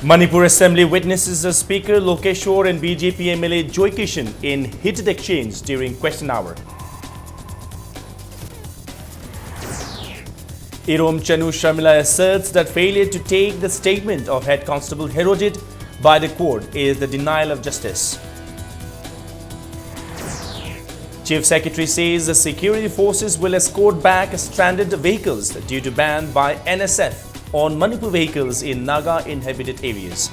Manipur Assembly witnesses the Speaker Lokeshwar and BJP MLA Joy Kishan in heated exchange during question hour. Irom Chanu Sharmila asserts that failure to take the statement of Head Constable Herojit by the court is the denial of justice. Chief Secretary says the security forces will escort back stranded vehicles due to ban by NSF on Manipur vehicles in Naga inhabited areas.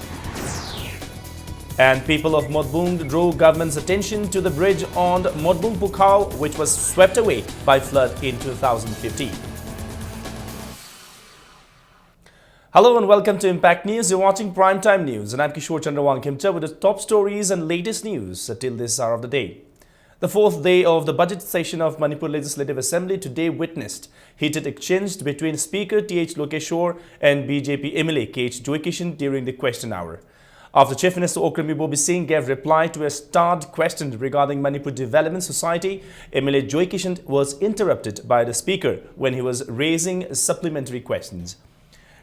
And people of Modbung drew government's attention to the bridge on Modbung Pukhao, which was swept away by flood in 2015. Hello and welcome to Impact News. You're watching Primetime News and I'm Kishore Chandrawal Khimcha with the top stories and latest news till this hour of the day. The fourth day of the budget session of Manipur Legislative Assembly today witnessed heated exchange between Speaker T.H. Lokeshwar and BJP MLA K.H. Joy Kishan during the question hour. After Chief Minister Okrem Ibobi Singh gave reply to a starred question regarding Manipur Development Society, MLA Joy Kishan was interrupted by the Speaker when he was raising supplementary questions.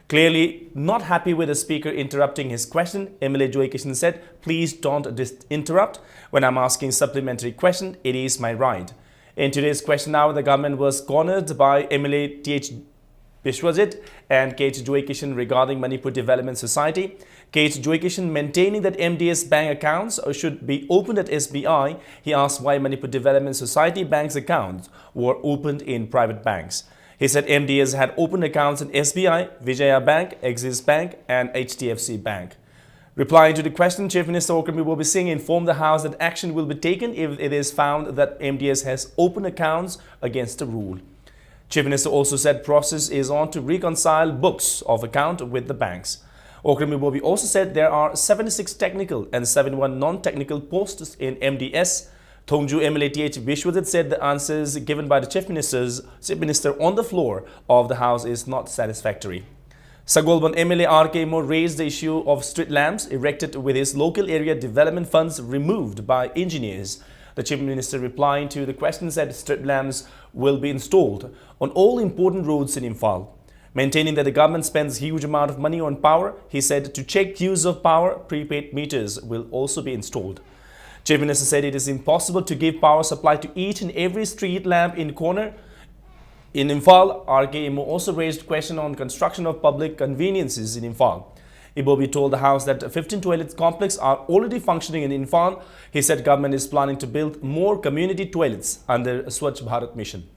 Clearly not happy with the Speaker interrupting his question, MLA Joy Kishan said, "Please don't interrupt. When I'm asking supplementary question, it is my right." In today's question hour, the government was cornered by MLA T.H. Bishwajit and K.H. Joy Kishan regarding Manipur Development Society. K.H. Joy Kishan maintaining that MDS bank accounts should be opened at SBI. He asked why Manipur Development Society bank's accounts were opened in private banks. He said MDS had opened accounts in SBI, Vijaya Bank, Axis Bank and HDFC Bank. Replying to the question, Chief Minister Okrem Ibobi Singh informed the House that action will be taken if it is found that MDS has opened accounts against the rule. Chief Minister also said process is on to reconcile books of account with the banks. Okrem Ibobi also said there are 76 technical and 71 non-technical posts in MDS. Thongju MLA T.H. Bishwajit said the answers given by the Chief Minister on the floor of the House is not satisfactory. Sagolban MLA R.K. Moore raised the issue of street lamps erected with his local area development funds removed by engineers. The Chief Minister replying to the question said street lamps will be installed on all important roads in Imphal. Maintaining that the government spends huge amount of money on power, he said to check use of power, prepaid meters will also be installed. Chief Minister said it is impossible to give power supply to each and every street lamp in corner. In Imphal, R.K. Moore also raised question on construction of public conveniences in Imphal. Ibobi told the House that 15 toilet complexes are already functioning in Imphal. He said government is planning to build more community toilets under Swachh Bharat mission.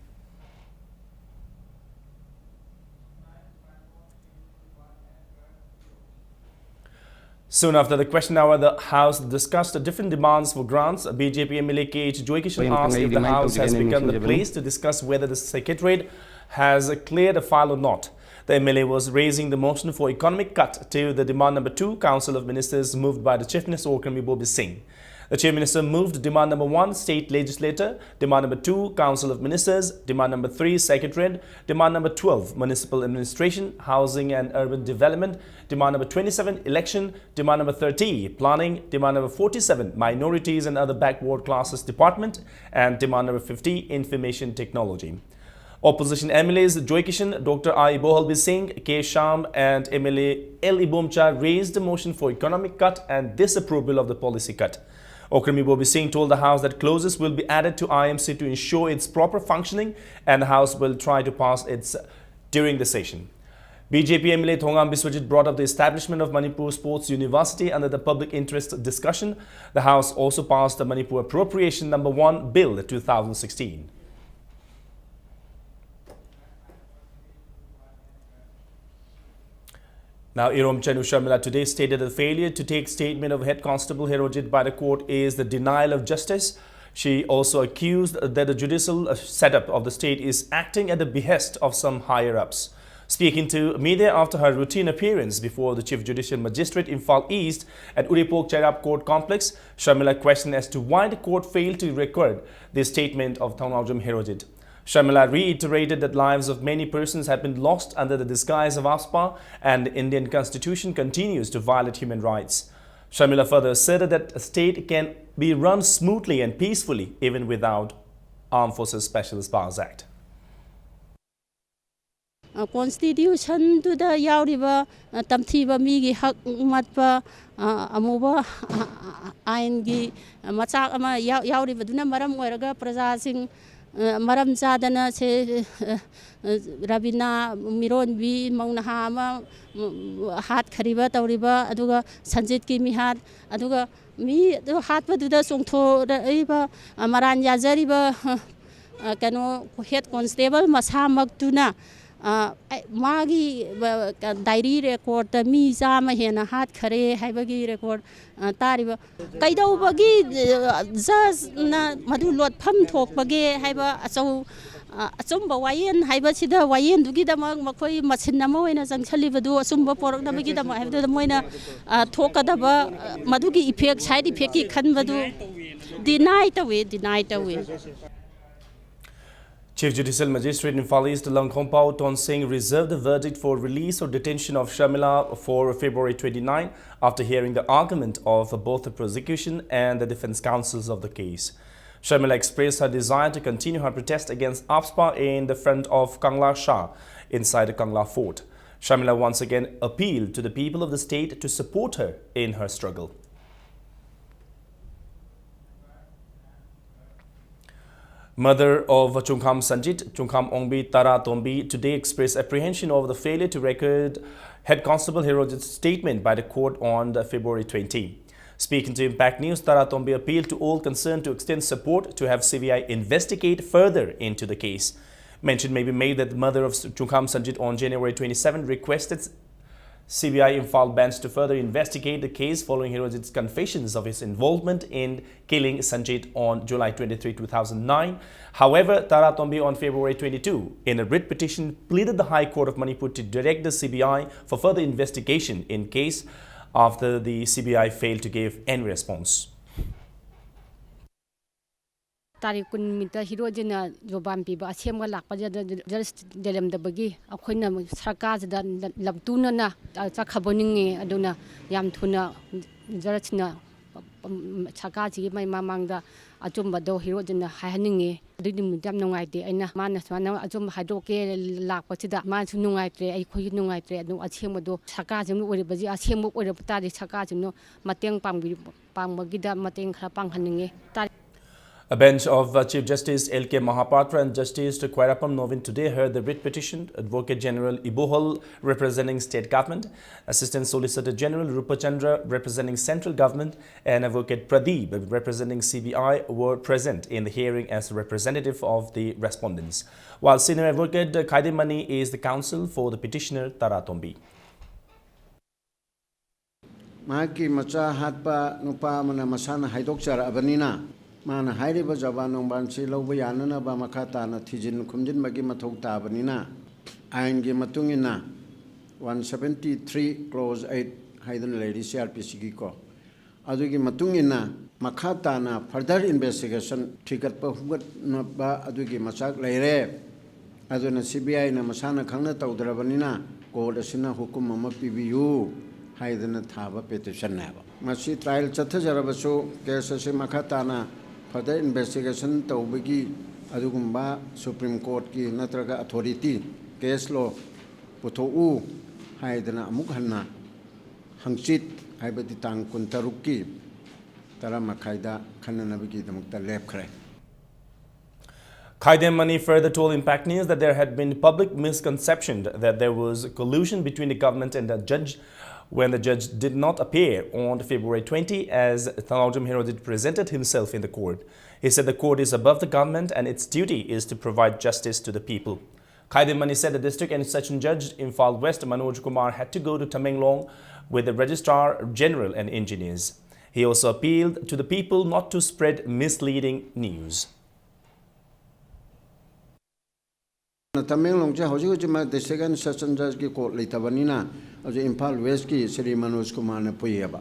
Soon after the question hour, the House discussed different demands for grants. BJP MLA K.H. Joy Kishan asked if the House has become the place to discuss whether the Secretariat has cleared a file or not. The MLA was raising the motion for economic cut to the demand number 2, Council of Ministers, moved by the Chief Minister Okrem Ibobi Singh. The Chief Minister moved demand number 1, State Legislator, demand number 2, Council of Ministers, demand number 3, Secretariat, demand number 12, Municipal Administration, Housing and Urban Development, demand number 27, Election, demand number 30, Planning, demand number 47, Minorities and Other Backward Classes Department, and demand number 50, Information Technology. Opposition MLAs Joy Kishan, Dr. I. Bohalbi Singh, K. Sham and MLA L. Ibomcha raised the motion for economic cut and disapproval of the policy cut. Okrem Ibobi Singh told the House that clauses will be added to IMC to ensure its proper functioning and the House will try to pass it during the session. BJP MLA Thongam Biswajit brought up the establishment of Manipur Sports University under the public interest discussion. The House also passed the Manipur Appropriation No. 1 Bill 2016. Now, Irom Chanu Sharmila today stated that the failure to take statement of Head Constable Herojit by the court is the denial of justice. She also accused that the judicial setup of the state is acting at the behest of some higher-ups. Speaking to media after her routine appearance before the Chief Judicial Magistrate Imphal East at Uripok Chairap Court Complex, Sharmila questioned as to why the court failed to record the statement of Thongnaujam Herojit. Sharmila reiterated that lives of many persons have been lost under the disguise of AFSPA and the Indian Constitution continues to violate human rights. Sharmila further asserted that a state can be run smoothly and peacefully even without Armed Forces Specialist Powers Act. ꯀꯣꯟꯁꯇꯤꯇ꯭ꯌꯨꯁꯟꯗꯨꯗ ꯌꯥꯎꯔꯤꯕ ꯇꯝꯊꯤꯕ ꯃꯤꯒꯤ ꯍꯛ ꯃꯠꯄ ꯑꯃꯨꯕ ꯑꯥꯏꯟꯒꯤ ꯃꯆꯥꯛ ꯑꯃ ꯌꯥꯎꯔꯤꯕꯗꯨꯅ ꯃꯔꯝ ꯑꯣꯏꯔꯒ ꯄ꯭ꯔꯖꯥꯁꯤꯡ ꯃꯔꯝ ꯆꯥꯗꯅ ꯁꯦ ꯔꯕꯤꯅꯥ ꯃꯤꯔꯣꯟꯕꯤ ꯃꯧ ꯅꯍꯥ ꯑꯃ ꯍꯥꯠꯈ꯭ꯔꯤꯕ ꯇꯧꯔꯤꯕ ꯑꯗꯨꯒ ꯁꯟꯖꯤꯠꯀꯤ ꯃꯤꯍꯥꯠ ꯑꯗꯨꯒ ꯃꯤ ꯑꯗꯨ ꯍꯥꯠꯄꯗꯨꯗ ꯆꯣꯡꯊꯣꯔꯛꯏꯕ ꯃꯔꯥꯟ ꯌꯥꯖꯔꯤꯕ ꯀꯩꯅꯣ ꯍꯦꯗ ꯀꯣꯟꯁꯇꯦꯕꯜ ꯃꯁꯥꯃꯛꯇꯨꯅ मागी डायरी रेकॉर्ड मी चामा हेना हाथ खरे हाइबगी रेकॉर्ड तारिबा कैदौबगी जज ना मधु लोटफम थोकबगे हाइबा अचौ अचुम्बा वायेन हाइबसिदा वायेन दुगिदमक मखोइ मसिन अमा ओइना जंगछलिबदु अचुम्बा पोरकदबगिदमक हाइबदु मोइना थोकदबा मधुगी इफेक्ट साइड इफेक्ट की खनबदु डिनाई तवे Chief Judicial Magistrate Imphal East Langkhompao Ton Singh reserved the verdict for release or detention of Sharmila for February 29 after hearing the argument of both the prosecution and the defense counsels of the case. Sharmila expressed her desire to continue her protest against APSPA in the front of Kangla Shah inside the Kangla fort. Sharmila once again appealed to the people of the state to support her in her struggle. Mother of Chungkham Sanjit, Chungkham Ongbi Tara Tombi, today expressed apprehension over the failure to record Head Constable Hirojit's statement by the court on February 20. Speaking to Impact News, Tara Tombi appealed to all concerned to extend support to have CBI investigate further into the case. Mention may be made that the mother of Chungkham Sanjit on January 27 requested CBI Imphal bench to further investigate the case following Hirojit's confessions of his involvement in killing Sanjit on July 23, 2009. However, Tara Tombi on February 22 in a writ petition pleaded the High Court of Manipur to direct the CBI for further investigation in case after the CBI failed to give any response. तारीख कुन मिता हिरोजना जोबान पीबा असेमगा Lakpa just देलमदबगी अखोइना सरकारदा लबतुनना चखबनिंगे अदुना याम थुना जरचना सरकारजी मै मामांगदा अचुम्बदो हिरोजना हायनिंगे अदुदि मिताम नुंगाइते अइना माना savanna अचुम हाइदोके लाकपसिदा मासु नुंगाइत्रे अइ खोइ नुंगाइत्रे अदु असेमदो सरकारजनु ओरिबजी असेमबो ओरिबतादि सरकारजनु मतेंग पांगबगिदा मतेंग खरा पांगहनिंगे A bench of Chief Justice L.K. Mahapatra and Justice Kwairapam Novin today heard the writ petition. Advocate General Ibohol representing State Government, Assistant Solicitor General Rupachandra representing Central Government and Advocate Pradeep representing CBI were present in the hearing as representative of the respondents, while Senior Advocate Khaidemani is the counsel for the petitioner Tara Tombi. Maki macha hatpa nupa mana masana haidokchara abanina Mana hairiba jaban nongbansi lauba yanana ba makata na thijin khumjin bagi mathok tabanina ain gi matungina 173 clause 8 haidan lady CRPC gi ko adugi matungina makata na further investigation thigat pa hugat na ba adugi machak leire aduna CBI na masana khangna tawdrabanina court asina hukum ama pibiu haidana thaba petition na ba masi trial chatha jarabasu case ase makata na further investigation tawbagi adugumba Supreme Court ki natraga authority case law puthou haidana amuk hanna hangchit haibati tang kuntarukki taramakaida khananabagi damukta lepkhre. Khaidemani further told Impact News that there had been public misconception that there was collusion between the government and the judge when the judge did not appear on February 20 as Thanawjam Hirojit presented himself in the court. He said the court is above the government and its duty is to provide justice to the people. Khaidemani said the district and session judge Imphal West Manoj Kumar had to go to Tamenglong with the registrar general and engineers. He also appealed to the people not to spread misleading news. Tamenglong the second session judge ki court litabanina Imphal West ki Sri Manoj Kumar na puyaba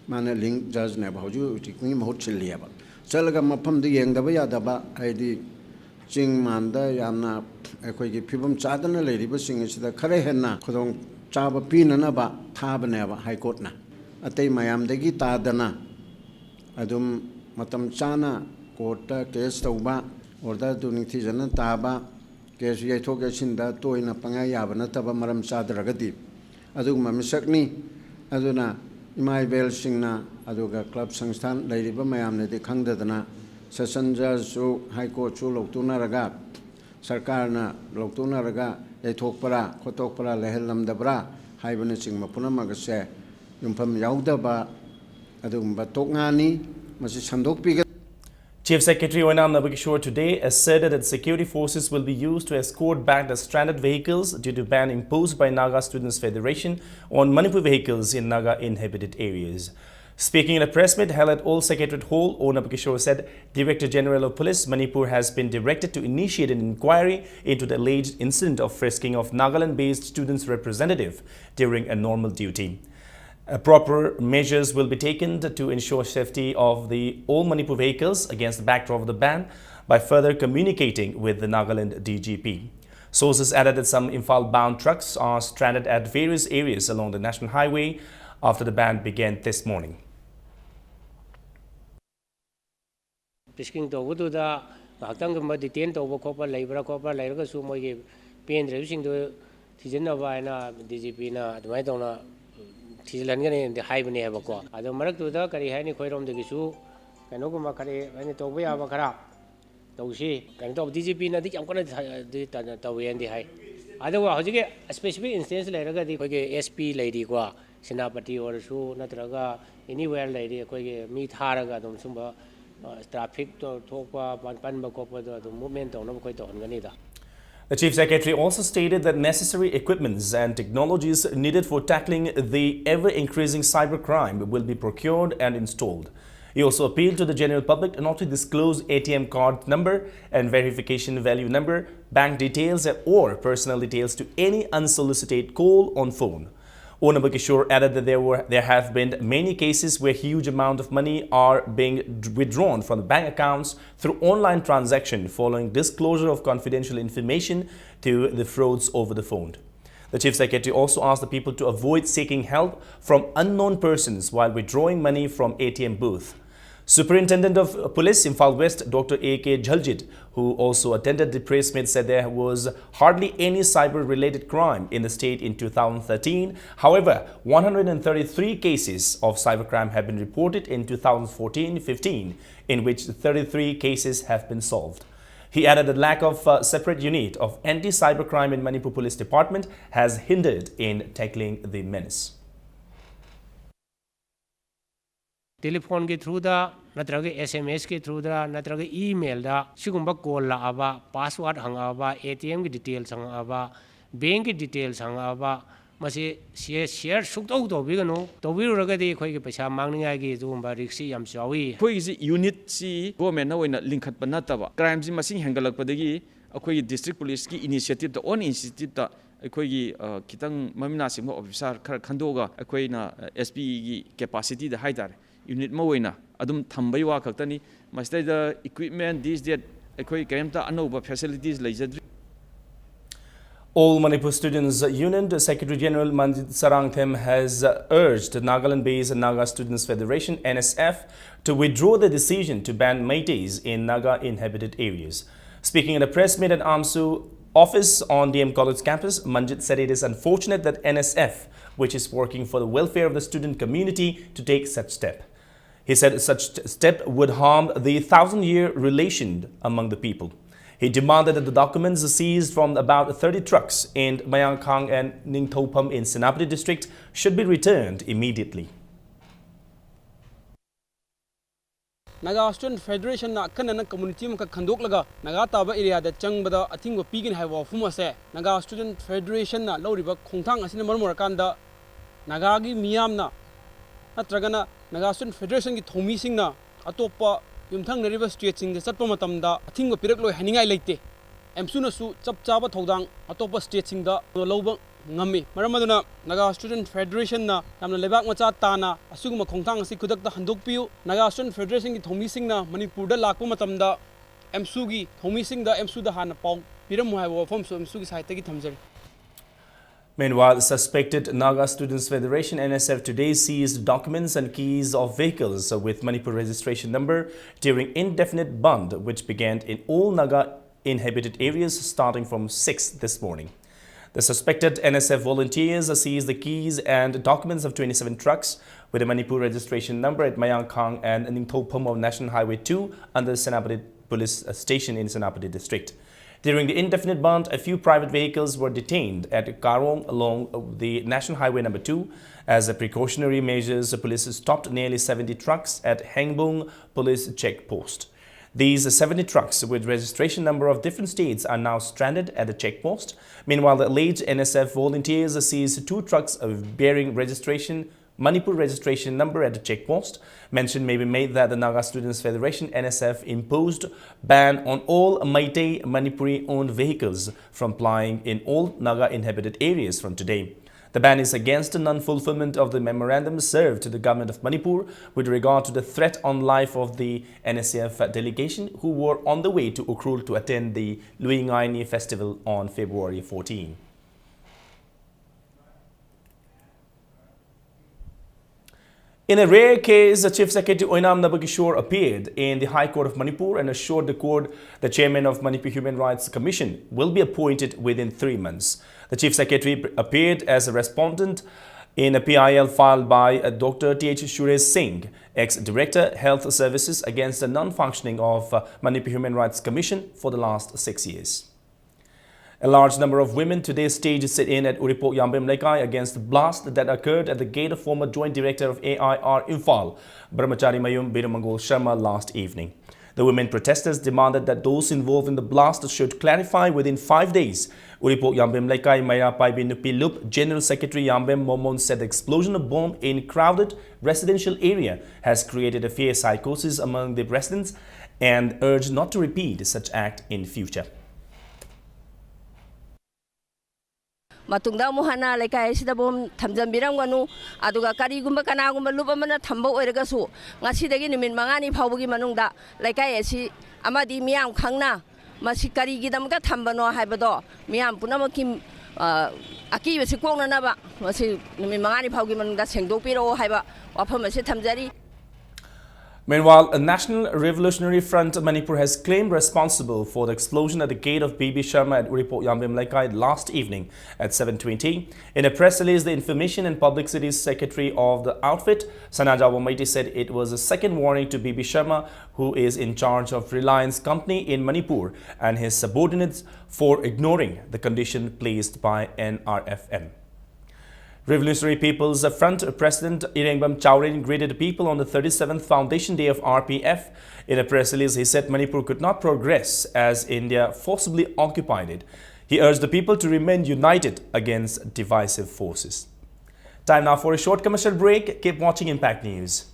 mana link judge ne bhauju tikni mahut chiliaba chalaga mafam de yengdaba yadaba haidi ching manda yamna ekoi ki phibam chadana leiriba sing asida khare henna khodong chaba pinana ba thabane ba high court na atei mayam degi tadana adum matam chana court case tauba order duning thi jana taba ꯀꯦꯁ ꯌꯩꯊꯣꯛ ꯌꯩꯁꯤꯟꯗ ꯇꯣꯏꯅ ꯄꯪꯌꯥ ꯌꯥꯕ ꯅꯠꯇꯕ ꯃꯔꯝ ꯆꯥꯗ꯭ꯔꯒꯗꯤ ꯑꯗꯨꯒꯨꯝꯕ ꯃꯤꯁꯛꯅꯤ ꯑꯗꯨꯅ ꯏꯃꯥ ꯏꯕꯦꯜꯁꯤꯡꯅ ꯑꯗꯨꯒ ꯀ꯭ꯂꯕ ꯁꯪꯁꯊꯥꯟ ꯂꯩꯔꯤꯕ ꯃꯌꯥꯝꯅꯗꯤ ꯈꯪꯗꯗꯅ ꯁꯦꯁꯟ ꯖꯖꯁꯨ ꯍꯥꯏ ꯀꯣꯔꯠꯁꯨ ꯂꯧꯊꯣꯛꯅꯔꯒ ꯁꯔꯀꯥꯔꯅ ꯂꯧꯊꯣꯛꯅꯔꯒ ꯌꯩꯊꯣꯛꯄ꯭ꯔꯥ ꯈꯣꯠꯇꯣꯛꯄ꯭ꯔꯥ ꯂꯩꯍꯜꯂꯝꯗꯕ꯭ꯔꯥ ꯍꯥꯏꯕꯅꯆꯤꯡꯕ ꯄꯨꯝꯅꯃꯛ ꯑꯁꯦ ꯌꯨꯝꯐꯝ ꯌꯥꯎꯗꯕ ꯑꯗꯨꯒꯨꯝꯕ ꯇꯣꯛꯉꯥꯅꯤ ꯃꯁꯤ ꯁꯟꯗꯣꯛꯄꯤꯒ Chief Secretary Oinam Nabakishore today asserted that security forces will be used to escort back the stranded vehicles due to ban imposed by Naga Students Federation on Manipur vehicles in Naga inhabited areas. Speaking in a press meet held at Old Secretariat Hall, O. Nabakishore said Director General of Police Manipur has been directed to initiate an inquiry into the alleged incident of frisking of Nagaland-based students' representative during a normal duty. Proper measures will be taken to ensure safety of the all Manipur vehicles against the backdrop of the ban by further communicating with the Nagaland DGP. Sources added that some Imphal-bound trucks are stranded at various areas along the national highway after the ban began this morning. Frisking tawududa ngaktanggumba detain tawba khoppa leibra khoppa leiraga su moigi pen driving do thijanaba na DGP na admai tawna thijalangani de haibane habako ado maraktuda kari haini khoirom de gisu kanoguma kare ani tawba yaba khara tawsi kan taw DGP na dik amkana de tawi andi hai ado wa hojige specific instance leiraga di khoige SP leiri ko Senapati or su natraga anywhere leiri khoige mi tharaga dum sumba traffic to movement. The Chief Secretary also stated that necessary equipments and technologies needed for tackling the ever-increasing cybercrime will be procured and installed. He also appealed to the general public not to disclose ATM card number and verification value number, bank details or personal details to any unsolicited call on phone. O. Nabakishore added that there have been many cases where huge amount of money are being withdrawn from the bank accounts through online transaction following disclosure of confidential information to the frauds over the phone. The Chief Secretary also asked the people to avoid seeking help from unknown persons while withdrawing money from ATM booth. Superintendent of Police Imphal West, Dr. A.K. Jhaljit, who also attended the press meet, said there was hardly any cyber-related crime in the state in 2013. However, 133 cases of cybercrime have been reported in 2014-15, in which 33 cases have been solved. He added that lack of a separate unit of anti-cybercrime in Manipur Police Department has hindered in tackling the menace. Telephone ke through da natraga SMS ke through da natraga email da sigumba call la aba password hanga aba ATM ki details hanga aba bank ki details hanga aba mase share sukto to bigano to biruga di khoi ke paisa mangningai gi zumba riksi yam chawi khoi gi unit si government na oina link khat panataba crime si masing hangalak padagi akhoi district police ki initiative the own initiative ta akhoi gi kitang mamina sim officer khar khandoga akhoi na SP gi capacity da haidar unit moina adum thambai wa khaktani mastai the equipment this that ekoi kaimta anoba facilities leijadri. All Manipur Students Union Secretary General Manjit Sarangthem has urged Nagaland-based Naga Students Federation NSF to withdraw the decision to ban Meiteis in Naga inhabited areas. Speaking in a press meet at AMSU office on DM College campus, Manjit said it is unfortunate that NSF, which is working for the welfare of the student community, to take such step. He said such step would harm the 1,000-year relation among the people. He demanded that the documents seized from about 30 trucks in Mayankhang and Ningthopam in Senapati district should be returned immediately. Naga Student Federation na kanana community maka khandok laga naga taba area da changbada athing pigin haiwa fuma se Naga Student Federation na lawriba khongthang asina marmorakanda naga gi miyam na natragana Naga Student Federation ki thomi sing na atopa yumthang nariba state sing satpa matamda athing pirak loi haningai leite emsu na su chap chaba thodang atopa state sing da lawba ngami maramaduna Naga Student Federation na yamna lebak macha tana asuguma khongthang asi kudak da handok piu Naga Student Federation ki thomi sing na Manipur da lakpa matamda emsu gi thomi sing da emsu da hana pau piram hai wa form so emsu gi saita ki thamjari. Meanwhile, suspected Naga Students Federation NSF today seized documents and keys of vehicles with Manipur registration number during indefinite band which began in all Naga inhabited areas starting from 6 this morning. The suspected NSF volunteers seized the keys and documents of 27 trucks with a Manipur registration number at Mayangkhang and Ningthopam of National Highway 2 under Senapati Police Station in Senapati district. During the indefinite band, a few private vehicles were detained at Karong along the National Highway number 2. As a precautionary measures, the police stopped nearly 70 trucks at Hengbung Police Checkpost. These 70 trucks with registration number of different states are now stranded at the checkpost. Meanwhile, the alleged NSF volunteers seized 2 trucks bearing Manipur registration number at the checkpost. Mention may be made that the Naga Students Federation NSF imposed ban on all Meitei Manipuri owned vehicles from plying in all Naga inhabited areas from today. The ban is against the non-fulfillment of the memorandum served to the government of Manipur with regard to the threat on life of the NSF delegation who were on the way to Ukhrul to attend the Luingaini festival on February 14. In a rare case, the Chief Secretary Oinam Nabakishore appeared in the High Court of Manipur and assured the court the chairman of Manipur Human Rights Commission will be appointed within 3 months. The Chief Secretary appeared as a respondent in a PIL filed by Dr. T.H. Suresh Singh, ex-Director Health Services, against the non-functioning of Manipur Human Rights Commission for the last 6 years. A large number of women today staged sit-in at Uripok Yambem Lekai against the blast that occurred at the gate of former Joint Director of AIR Imphal, Brahmachari Mayum Birumangol Sharma last evening. The women protesters demanded that those involved in the blast should clarify within 5 days. Uripok Yambem Lekai Mayra Paibi Nupilup General Secretary Yambem Momon said the explosion of bomb in crowded residential area has created a fear psychosis among the residents and urged not to repeat such act in future. Matungda muhana lekai sida bom thamjambiramganu aduga karigumba kanagumba lubamana thamba oiragasu ngasidagi numit mangani phawbugi manungda lekai asi amadi miyam khangna masi karigidamka thambano haibado miyam punamaki aki besi kokna ba masi numit mangani phawgi manungda sengdokpiro haiba wafam ase thamjari. Meanwhile, a National Revolutionary Front Manipur has claimed responsible for the explosion at the gate of BB Sharma at Uripok Yambem Lekai last evening at 7:20. In a press release, the Information and Publicity Secretary of the outfit, Sanaja Wamaiti, said it was a second warning to BB Sharma, who is in charge of Reliance Company in Manipur, and his subordinates for ignoring the condition placed by NRFM. Revolutionary People's Front President Irengbam Chowrin greeted the people on the 37th Foundation Day of RPF. In a press release, he said Manipur could not progress as India forcibly occupied it. He urged the people to remain united against divisive forces. Time now for a short commercial break. Keep watching Impact News.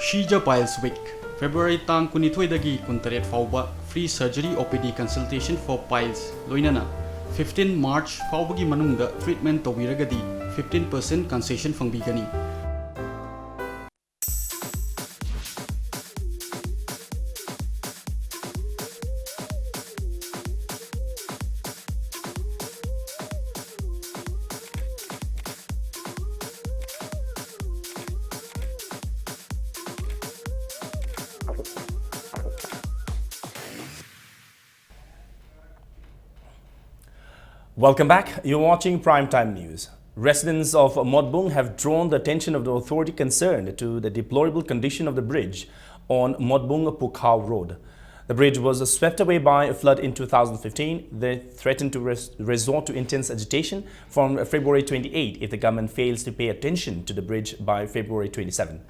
Shija Piles Week, February tang 22 kuntaret fauba free surgery OPD consultation for piles loinana 15 March faubagi manungda treatment tawiragadi 15% concession fangbigani. Welcome back. You're watching Primetime News. Residents of Modbung have drawn the attention of the authority concerned to the deplorable condition of the bridge on Modbung-Pukhao Road. The bridge was swept away by a flood in 2015. They threatened to resort to intense agitation from February 28 if the government fails to pay attention to the bridge by February 27.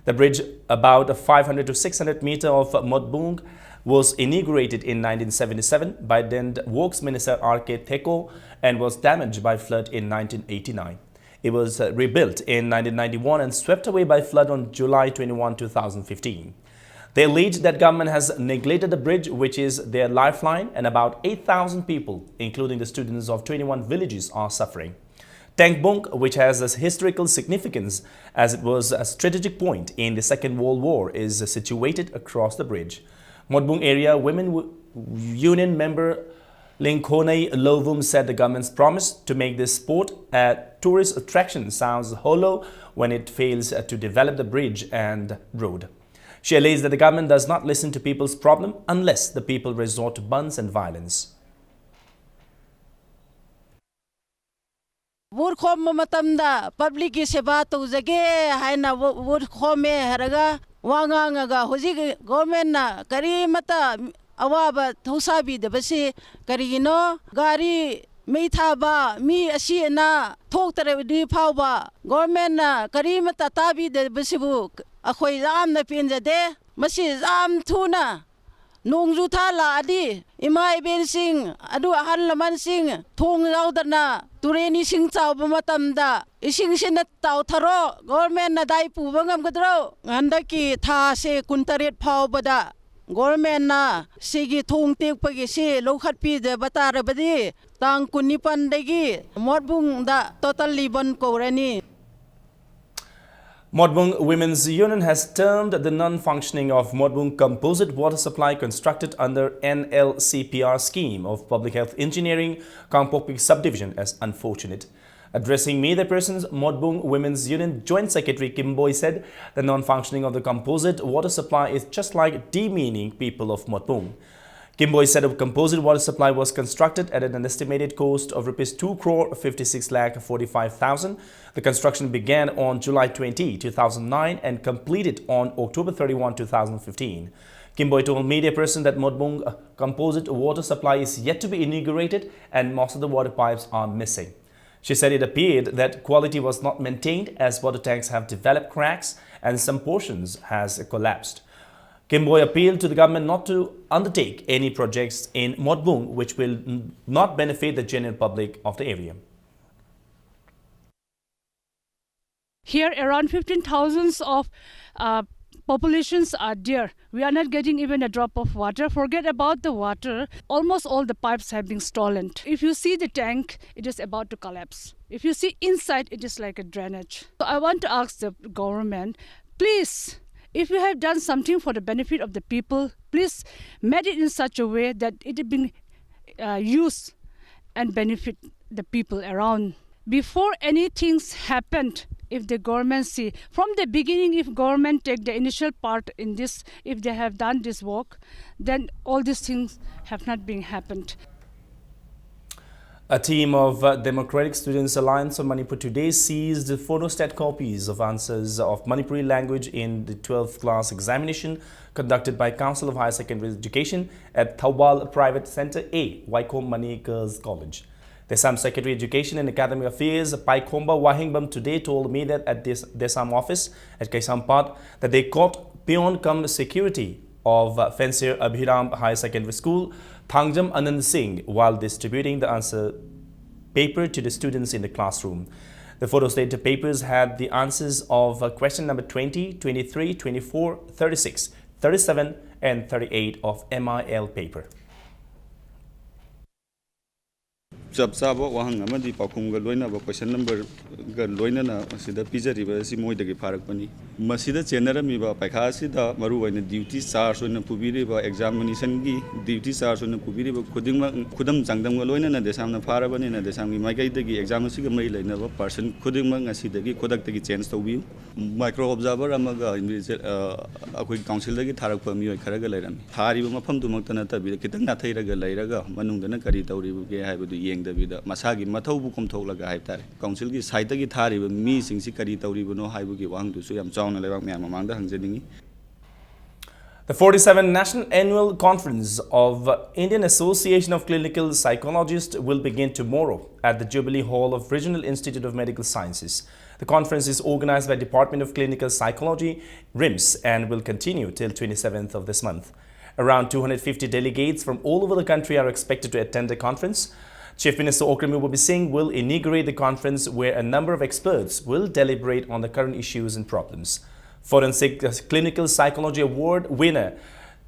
The bridge, about 500 to 600 meters of Modbung, was inaugurated in 1977 by then Works Minister R.K. Theko and was damaged by flood in 1989. It was rebuilt in 1991 and swept away by flood on July 21, 2015. They allege that government has neglected the bridge, which is their lifeline, and about 8,000 people, including the students of 21 villages, are suffering. Tangbong, which has a historical significance as it was a strategic point in the Second World War, is situated across the bridge. Modbung area Women Union member Linkonei Lovum said the government's promise to make this sport a tourist attraction sounds hollow when it fails to develop the bridge and road. She alleges that the government does not listen to people's problem unless the people resort to buns and violence. Wood khom matamda public seba tawjage haina wood khome haraga wangangaga hoji government na kari mata awaba thosabi de basi karino gari mei thaba mi asi na thoktare di phawba government na kari mata tabi de basibu akhoi jam na pinjade masi jam thuna nongju tha la adi imai ben sing adu ahan laman sing thong yaudana tureni sing chawba matamda ising sina taw tharo government na dai pu bangam gadro ngandaki tha se kuntaret phawbada government na sigi thong tekpagi se lokhat pi de batarabadi tang kunipan dagi modbung da totally ban korani. Modbung Women's Union has termed the non-functioning of Modbung composite water supply constructed under NLCPR scheme of Public Health Engineering, Kangpokpi subdivision as unfortunate. Addressing media persons, Modbung Women's Union Joint Secretary Kim Boy said the non-functioning of the composite water supply is just like demeaning people of Modbung. Kim Boy said a composite water supply was constructed at an estimated cost of Rs 2,56,45,000. The construction began on July 20, 2009 and completed on October 31, 2015. Kim Boy told media person that Modbung composite water supply is yet to be inaugurated and most of the water pipes are missing. She said it appeared that quality was not maintained as water tanks have developed cracks and some portions has collapsed. Kim Boy appealed to the government not to undertake any projects in Modbung which will not benefit the general public of the area. Here around 15,000 of populations are there. We are not getting even a drop of water. Forget about the water. Almost all the pipes have been stolen. If you see the tank, it is about to collapse. If you see inside, it is like a drainage. So I want to ask the government, please, if you have done something for the benefit of the people, please make it in such a way that it is being used and benefit the people around. Before anything happened, if the government see, from the beginning, if government take the initial part in this, if they have done this work, then all these things have not been happened. A team of Democratic Students Alliance of Manipur today seized photostat copies of answers of Manipuri language in the 12th class examination conducted by Council of Higher Secondary Education at Thawbal Private Center A, Waikom Mani Girls College. The Assam Secretary Education and Academic Affairs, Paikomba Wahingbam, today told me that at this Assam office at Kaisampad that they caught peon-cum security of Fancier Abhiram High Secondary School, Thangjam Anand Singh, while distributing the answer paper to the students in the classroom. The photostat papers had the answers of question number 20, 23, 24, 36, 37 and 38 of MIL paper. Chap chabo wahang amadi pakhum ga loina ba question number ga loina na sida pijari ba si moi dagi pharak pani masida chenara mi ba paikha sida maru waina duty charge oina pubiri ba examination gi duty charge oina pubiri ba khudam jangdam ga loina na desam na phara bani na desam gi mai gai dagi exam si ga mai leina ba person khuding ma ngasi dagi khodak dagi change tawbi micro observer amaga akoi council dagi tharak pa mi khara ga leirami thari ba mafam du mak tana ta bi kitang na thaira ga leiraga manung dana kari tawri bu ge hai bu du yeng Masagi Matau Bukum Tolaga Haiptari. Council gi Saitagi Tari, me sing Sikari Tauribuno, Haibuki Wang to Suyam Chong and Levak Mamanda Hanzini. The 47th National Annual Conference of Indian Association of Clinical Psychologists will begin tomorrow at the Jubilee Hall of Regional Institute of Medical Sciences. The conference is organized by Department of Clinical Psychology, RIMS, and will continue till 27th of this month. Around 250 delegates from all over the country are expected to attend the conference. Chief Minister Okremi Wobi Singh will inaugurate the conference where a number of experts will deliberate on the current issues and problems. Forensic Clinical Psychology Award winner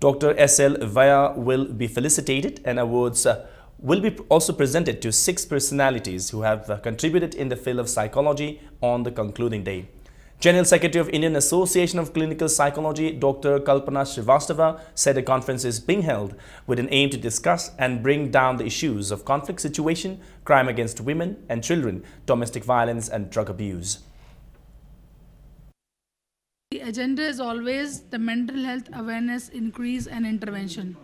Dr. S.L. Vaya will be felicitated and awards will be also presented to 6 personalities who have contributed in the field of psychology on the concluding day. General Secretary of Indian Association of Clinical Psychology, Dr. Kalpana Srivastava, said the conference is being held with an aim to discuss and bring down the issues of conflict situation, crime against women and children, domestic violence and drug abuse. The agenda is always the mental health awareness, increase and intervention.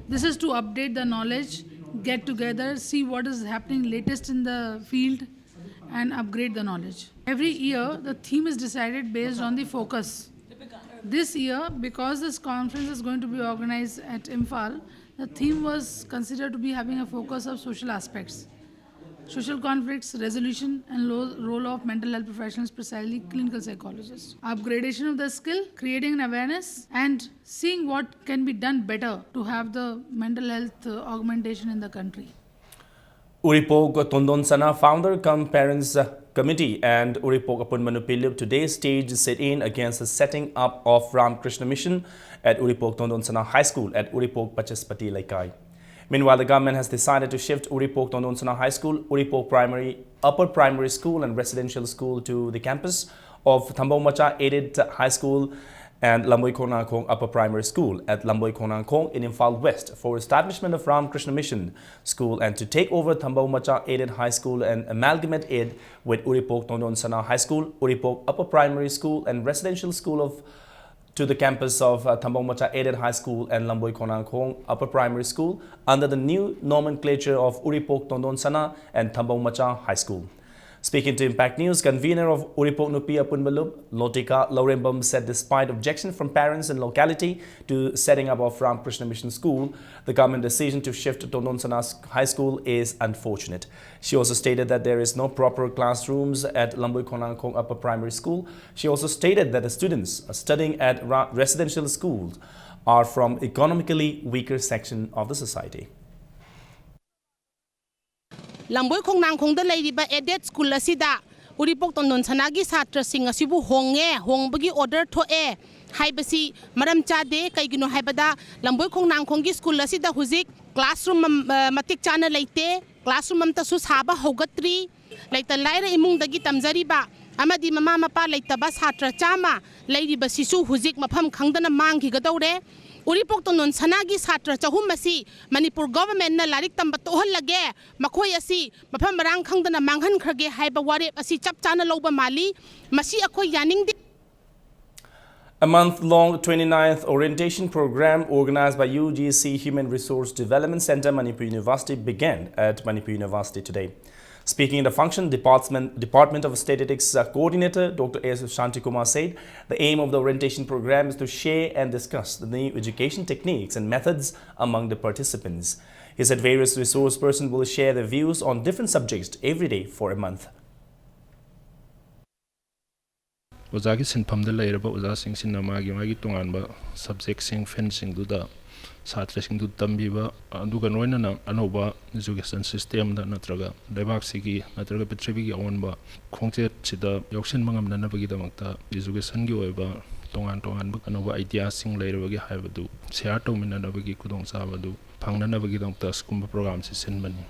This is to update the knowledge, get together, see what is happening latest in the field and upgrade the knowledge. Every year, the theme is decided based on the focus. This year, because this conference is going to be organized at Imphal, the theme was considered to be having a focus of social aspects. Social conflicts, resolution and role of mental health professionals, precisely clinical psychologists. Upgradation of the skill, creating an awareness and seeing what can be done better to have the mental health augmentation in the country. Uripok Tondonsana founder cum parents committee and Uripok Apun Manupillup today staged sit-in against the setting up of Ramakrishna Mission at Uripok Tondonsana High School at Uripok Pachaspati Laikai. Meanwhile, the government has decided to shift Uripok Tondonsana High School, Uripok Upper Primary School and Residential School to the campus of Thambaumacha Aided High School and Lamboy Khonangkhong Upper Primary School at Lamboy Khonangkhong in Imphal West for establishment of Ramakrishna Mission School and to take over Thambaumacha Aided High School and amalgamate it with Uripok Tondonsana High School, Uripok Upper Primary School and Residential School to the campus of Thambaumacha Aided High School and Lamboy Khonangkhong Upper Primary School under the new nomenclature of Uripok Tondonsana and Thambaumacha High School. Speaking to Impact News, convener of Uripok Nupi Apunbalup, Lotika Laurembam said despite objection from parents and locality to setting up of Ramakrishna Mission School, the government decision to shift to Tondonsana High School is unfortunate. She also stated that there is no proper classrooms at Lamboy Khonangkhong Upper Primary School. She also stated that the students studying at residential schools are from economically weaker section of the society. Lamboy Khonangkhong da leiriba aided school asida Uripok Tondonsana gi satra sing asibu hongbagi order thoe haibasi maram chade kaigino haibada Lamboy Khonangkhong gi school asida huzik classroom matik chana leite classroom amta su saba hogatri leita laira imung dagi tamjari ba amadi mama mapa leita ba satra chama leiriba sisu huzik mafam khangdana manghi gadore Uripok Tondonsana gi satra chahum masi Manipur government na larik tamba tohal lage makhoi asi mafam marang khangdana manghan khrage haiba warep asi chap chana loba mali masi akhoi yaning di. A month-long 29th orientation program organized by UGC Human Resource Development Center, Manipur University, began at Manipur University today. Speaking in the function, Department of Statistics Coordinator Dr. A.S. Shantikumar said the aim of the orientation program is to share and discuss the new education techniques and methods among the participants. He said various resource persons will share their views on different subjects every day for a month. Ozagi sinpamda lairaba ozasing sinamagi tunganba subjectsing fencing duda satrasing du tambiba aduga noina anoba education system da natraga lebak sigi natraga petribi gi onba khongche chida yoksin mangam nanabagi damakta education gi oiba tongan anoba idea sing lairabagi haibadu share to minanabagi kudong sabadu phangnanabagi damta skumba program si sinmani.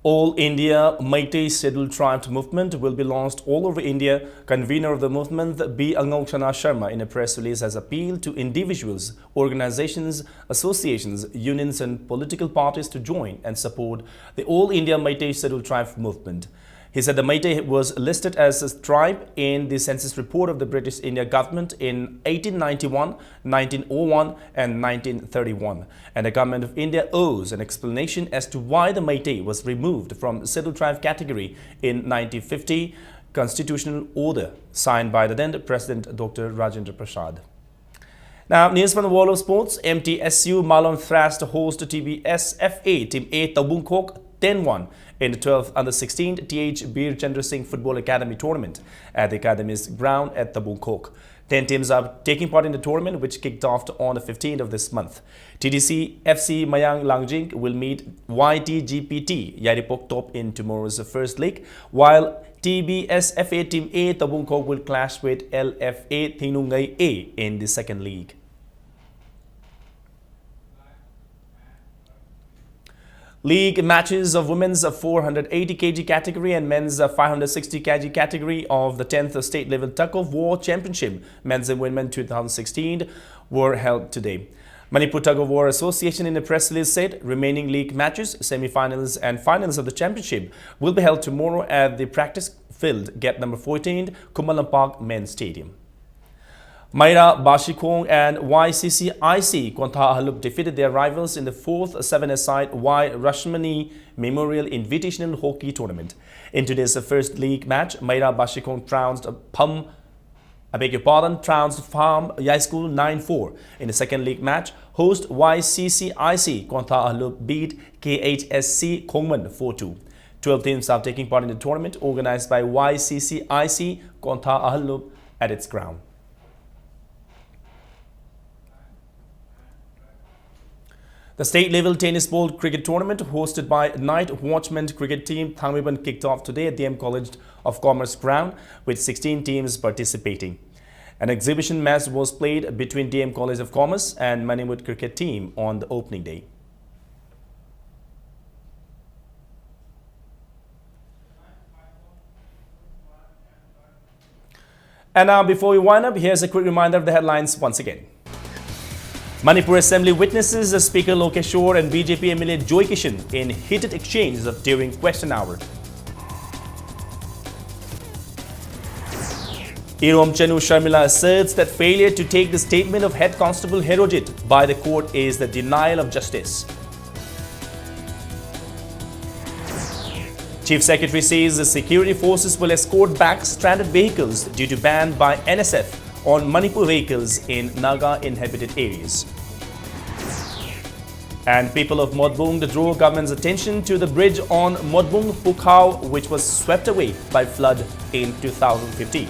All India Meitei Scheduled Tribes Movement will be launched all over India. Convener of the movement, B. Angokchana Sharma, in a press release has appealed to individuals, organizations, associations, unions and political parties to join and support the All India Meitei Scheduled Tribes Movement. He said the Meitei was listed as a tribe in the census report of the British India government in 1891, 1901 and 1931. And the government of India owes an explanation as to why the Meitei was removed from the scheduled tribe category in 1950 constitutional order signed by the then President Dr. Rajendra Prasad. Now, news from the world of sports. MTSU Malom thrashed host TBS FA Team A Tabungkhok 10-1 in the 12th under-16 TH Bir Chandra Singh Football Academy tournament at the Academy's ground at Tabungkhok. 10 teams are taking part in the tournament, which kicked off on the 15th of this month. TDC FC Mayang Langjing will meet YTGPT Yaripok Top in tomorrow's first leg, while TBS FA Team A Tabungkhok will clash with LFA Thinungai A in the second league. League matches of women's 480 kg category and men's 560 kg category of the 10th State Level Tug of War Championship, Men's and Women 2016, were held today. Manipur Tug of War Association in a press release said remaining league matches, semi-finals and finals of the championship will be held tomorrow at the practice field, gate number 14, Kumalam Park Men's Stadium. Maira Bashikong and YCCIC Kwantha Ahluk defeated their rivals in the 4th 7-a-side Y. Rashmani Memorial Invitational Hockey Tournament. In today's first league match, Maira Bashikong trounced Farm High School 9-4. In the second league match, host YCCIC Kwantha Ahluk beat KHSC Kongman 4-2. 12 teams are taking part in the tournament organized by YCCIC Kwantha Ahluk at its ground. The state-level tennis ball cricket tournament hosted by Night Watchman cricket team Thangmiban kicked off today at DM College of Commerce ground with 16 teams participating. An exhibition match was played between DM College of Commerce and Manipur cricket team on the opening day. And now, before we wind up, here's a quick reminder of the headlines once again. Manipur Assembly witnesses Speaker Lokesh Shore and BJP MLA Joy Kishan in heated exchanges during question hour. Irom Chanu Sharmila asserts that failure to take the statement of Head Constable Herojit by the court is the denial of justice. Chief Secretary says the security forces will escort back stranded vehicles due to ban by NSF on Manipur vehicles in Naga inhabited areas. And people of Modbung draw government's attention to the bridge on Modbung Pukhao, which was swept away by flood in 2015.